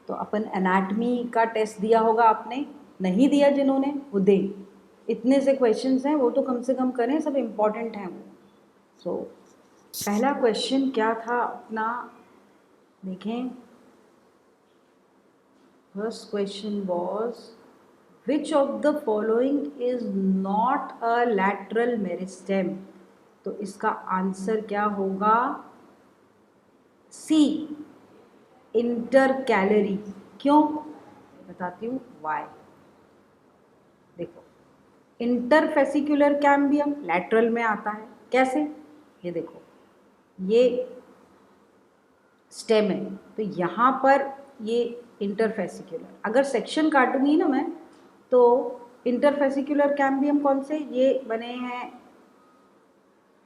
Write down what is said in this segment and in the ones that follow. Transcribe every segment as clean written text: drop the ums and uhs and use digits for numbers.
तो अपन एनाटमी का टेस्ट दिया होगा आपने, नहीं दिया जिन्होंने वो दे, इतने से क्वेश्चंस हैं वो तो कम से कम करें, सब इम्पॉर्टेंट हैं वो। सो पहला क्वेश्चन क्या था अपना, देखें। First question was which of the following is not a lateral meristem. तो इसका आंसर क्या होगा, सी, इंटर कैलरी। क्यों, बताती हूँ वाई। देखो, इंटरफेसिकुलर कैम्बियम लैटरल में आता है, कैसे, ये देखो, ये स्टेम है तो यहाँ पर ये इंटरफेसिकुलर, अगर सेक्शन काटूंगी ना मैं तो इंटरफेसिकुलर कैम्बियम कौन से, ये बने हैं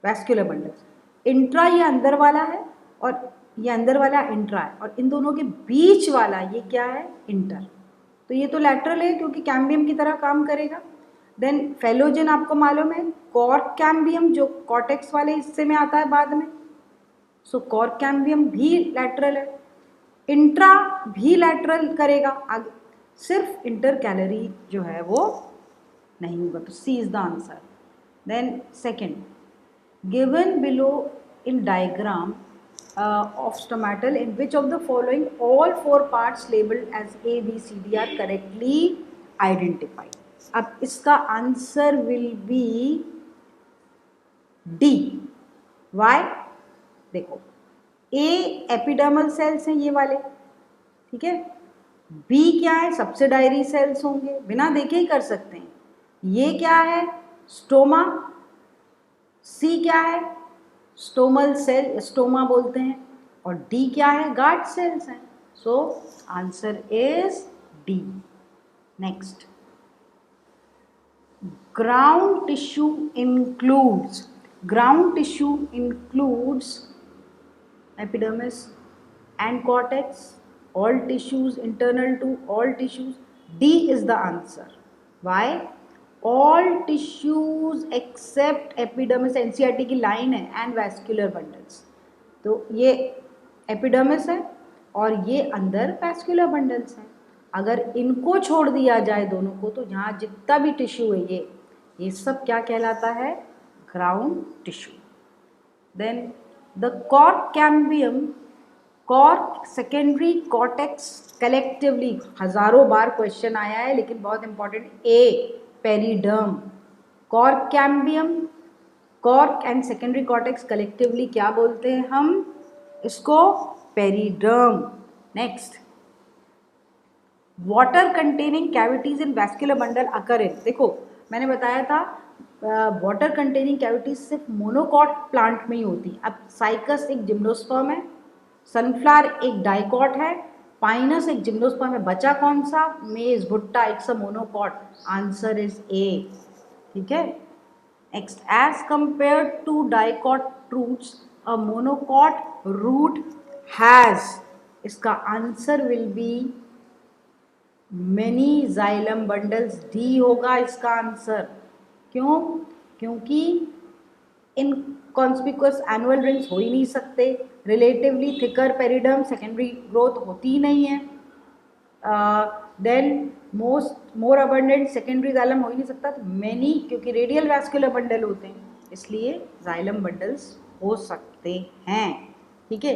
वैस्कुलर बंडल्स। इंट्रा ये अंदर वाला है और ये अंदर वाला इंट्रा है, और इन दोनों के बीच वाला ये क्या है, इंटर। तो ये तो लैटरल है क्योंकि कैम्बियम की तरह काम करेगा। देन फेलोजन आपको मालूम है, कॉर्क कैम्बियम जो कॉर्टेक्स वाले हिस्से में आता है बाद में, सो कॉर्क कैम्बियम भी लैटरल है। इंट्रा भी लैटरल करेगा आगे, सिर्फ इंटर कैलरी जो है वो नहीं होगा, तो C is the answer. Then second, given below in diagram of stomatal in which of the following all four parts labeled as A, B, C, D are correctly identified। अब इसका answer will be D. Why, देखो, A epidermal cells हैं ये वाले, ठीक है, B क्या है, सब्सिडायरी सेल्स होंगे, बिना देखे ही कर सकते हैं, ये क्या है, स्टोमा, सी क्या है, स्टोमल सेल, स्टोमा बोलते हैं, और डी क्या है, गार्ड सेल्स हैं। So answer is D. Next, ground tissue includes epidermis and cortex, all tissues internal to all tissues, D is the answer। why, all tissues except epidermis, NCERT की line है, and vascular bundles। तो ये epidermis है और ये अंदर vascular bundles हैं। अगर इनको छोड़ दिया जाए दोनों को, तो यहाँ जितना भी टिश्यू है ये सब क्या कहलाता है, ground tissue. Then the cork cambium, cork secondary cortex collectively, हजारों बार क्वेश्चन आया है लेकिन बहुत important, A periderm, cork cambium, cork and secondary cortex collectively क्या बोलते हैं हम, इसको periderm. Next, water containing cavities in vascular bundle occur in, देखो मैंने बताया था वाटर कंटेनिंग कैविटीज सिर्फ मोनोकॉट प्लांट में ही होती। अब साइकस एक जिम्नोस्पर्म है, सनफ्लावर एक डाइकॉट है, पाइनस एक जिम्नोस्पर्म है, बचा कौन सा, मेज भुट्टा, it's a monocot, answer is A, ठीक है। Next, as compare to dicot roots a monocot root has, इसका answer will be many xylem bundles, D होगा इसका आंसर। क्यों, क्योंकि इन कॉन्स्पिकुअस एनुअल रिंग्स हो ही नहीं सकते, relatively thicker periderm, secondary growth होती ही नहीं है, then more abundant secondary xylem हो ही नहीं सकता, तो मेनी क्योंकि रेडियल वैस्कुलर बंडल होते हैं इसलिए जाइलम बंडल्स हो सकते हैं, ठीक है।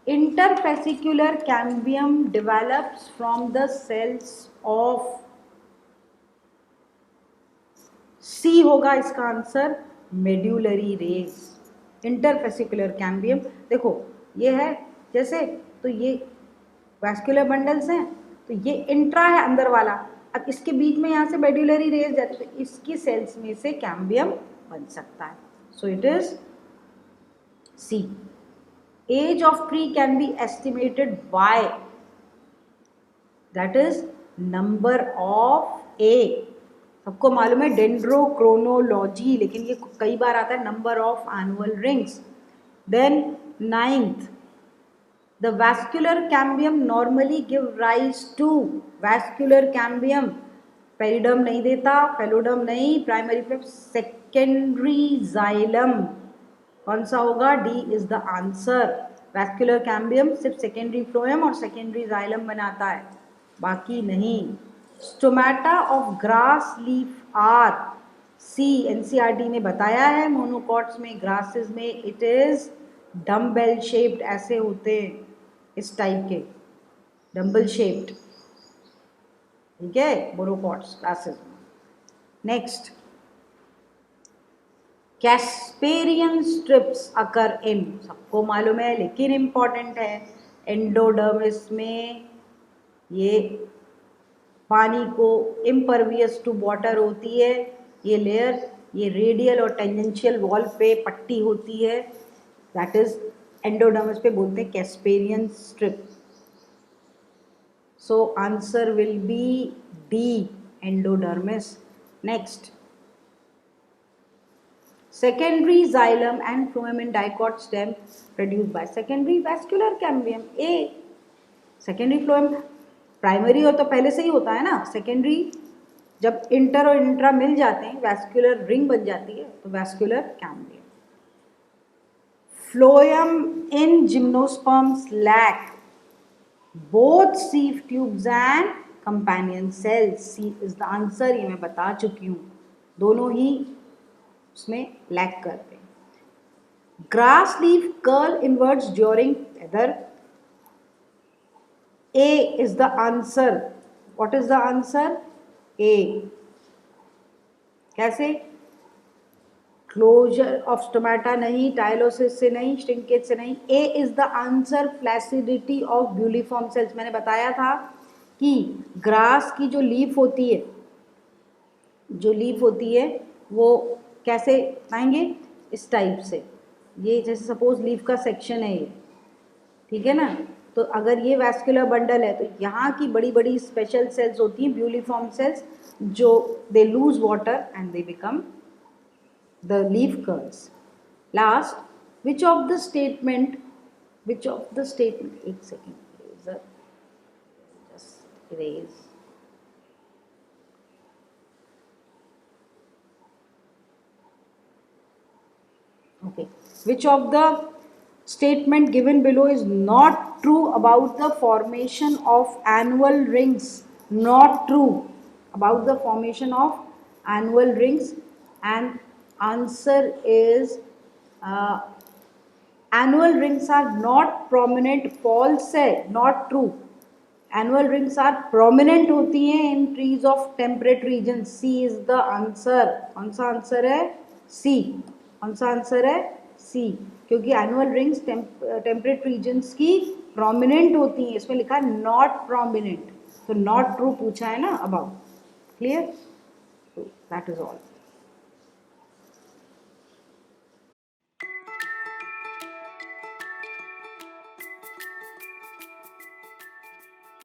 Interfascicular cambium develops from the cells of, C होगा इसका answer, medullary rays. Interfascicular cambium, देखो ये है जैसे, तो ये वैस्कुलर बंडल्स हैं, तो ये इंट्रा है अंदर वाला, अब इसके बीच में यहाँ से मेड्यूलरी रेज जाती है, तो इसकी सेल्स में से कैम्बियम बन सकता है। So it is C. Age of tree can be estimated by, that is number of A, सबको मालूम है डेंड्रोक्रोनोलॉजी, लेकिन ये कई बार आता है number of annual rings. Then ninth, the vascular cambium normally give rise to, vascular cambium periderm नहीं देता, फेलोडर्म नहीं, प्राइमरी फ्लेक्स, सेकेंडरी जाइलम, कौन सा होगा, D is the answer. Vascular cambium सिर्फ सेकेंडरी फ्लोएम और सेकेंडरी जाइलम बनाता है, बाकी नहीं। Stomata of grass leaf are, C NCERT ने बताया है मोनोकॉट्स में, ग्रासेस में इट इज डम्बेल शेप्ड, ऐसे होते हैं इस टाइप के डम्बल शेप्ड, ठीक है, मोनोकॉट्स ग्रासेस में। नेक्स्ट, कैस्पेरियन स्ट्रिप्स अकर इन, सबको मालूम है लेकिन इम्पॉर्टेंट है, एंडोडर्मिस में ये पानी को इम्परवियस टू वाटर होती है, ये लेयर, ये रेडियल और टेंजेंशियल वॉल पे पट्टी होती है, दैट इज एंडोडर्मिस पे बोलते हैं Casparian strip. So answer will be D, endodermis. Next, secondary xylem and phloem in dicot stem produced by secondary vascular cambium, A। secondary phloem primary हो तो पहले से ही होता है ना, सेकेंडरी जब इंटर और इंट्रा मिल जाते हैं वैस्कुलर रिंग बन जाती है तो vascular cambium. Phloem in gymnosperms lack both sieve tubes and companion cells, C is the answer, ये मैं बता चुकी हूँ, दोनों ही उसमें लैक करते हैं। Grass leaf curl inverts during weather, A is the answer. What is the answer? A. कैसे? क्लोजर ऑफ स्टोमेटा नहीं, टाइलोसिस से नहीं, श्रिंकेज से नहीं, A is the answer, flaccidity of bulliform cells. मैंने बताया था कि ग्रास की जो लीफ होती है वो कैसे पाएंगे, इस टाइप से, ये जैसे सपोज लीफ का सेक्शन है ये, ठीक है ना, तो अगर ये वैस्कुलर बंडल है तो यहाँ की बड़ी बड़ी स्पेशल सेल्स होती हैं, ब्यूलिफॉर्म सेल्स, जो they lose water and they become the leaf curls. Last, which of the statement, एक second, just erase, okay, which of the statement given below is not true about the formation of annual rings, not true about the formation of annual rings, and answer is annual rings are not prominent, false है, not true, annual rings are prominent होती हैं in trees of temperate regions, C is the answer। कौन सा answer है? C। कौन सा answer है? C, क्योंकि एनुअल रिंग्स टेम्परेट रीजन्स की प्रोमिनेंट होती हैं, इसमें लिखा है नॉट प्रोमिनेंट, तो नॉट ट्रू पूछा है ना about, clear, that is all.